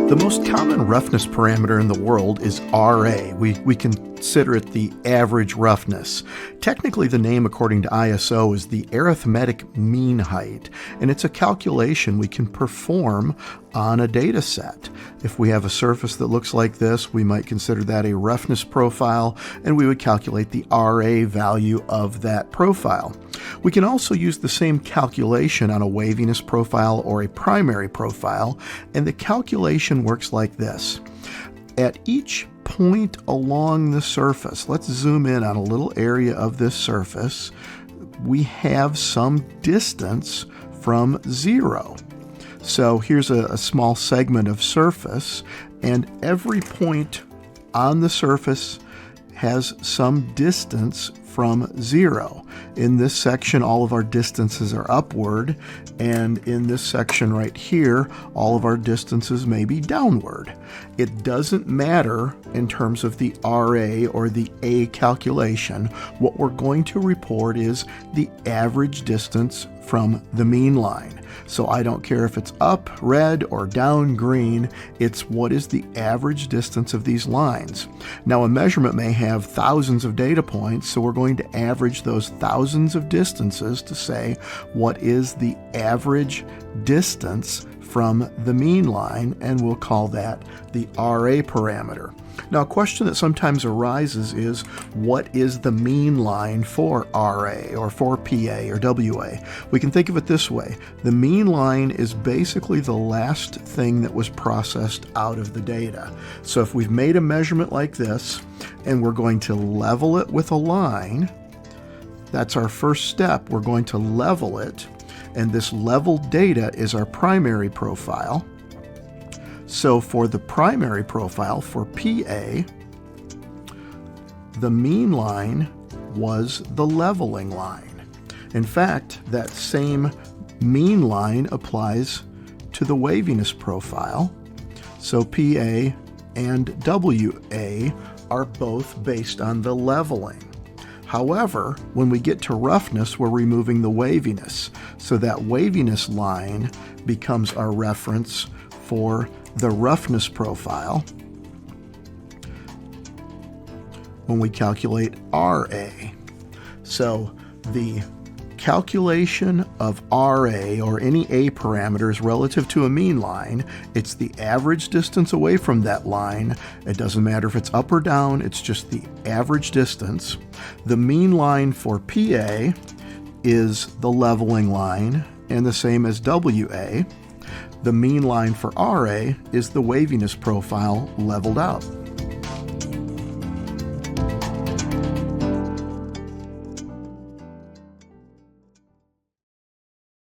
The most common roughness parameter in the world is RA. We consider it the average roughness. Technically, the name according to ISO is the arithmetic mean height, and it's a calculation we can perform on a data set. If we have a surface that looks like this, we might consider that a roughness profile, and we would calculate the RA value of that profile. We can also use the same calculation on a waviness profile or a primary profile, and the calculation works like this. At each point along the surface, let's zoom in on a little area of this surface, we have some distance from zero. So here's a small segment of surface, and every point on the surface has some distance from zero. In this section, all of our distances are upward, and in this section right here, all of our distances may be downward. It doesn't matter in terms of the RA or the A calculation. What we're going to report is the average distance from the mean line. So I don't care if it's up red or down green, it's what is the average distance of these lines. Now a measurement may have thousands of data points, so we're going to average those thousands of distances to say what is the average distance from the mean line, and we'll call that the RA parameter. Now, a question that sometimes arises is, what is the mean line for RA or for PA or WA? We can think of it this way. The mean line is basically the last thing that was processed out of the data. So if we've made a measurement like this, and we're going to level it with a line, that's our first step. We're going to level it, and this leveled data is our primary profile. So for the primary profile, for PA, the mean line was the leveling line. In fact, that same mean line applies to the waviness profile. So PA and WA are both based on the leveling. However, when we get to roughness, we're removing the waviness. So that waviness line becomes our reference for the roughness profile when we calculate RA. So the calculation of RA or any A parameters relative to a mean line, it's the average distance away from that line. It doesn't matter if it's up or down, it's just the average distance. The mean line for PA is the leveling line, and the same as WA. The mean line for RA is the waviness profile leveled out.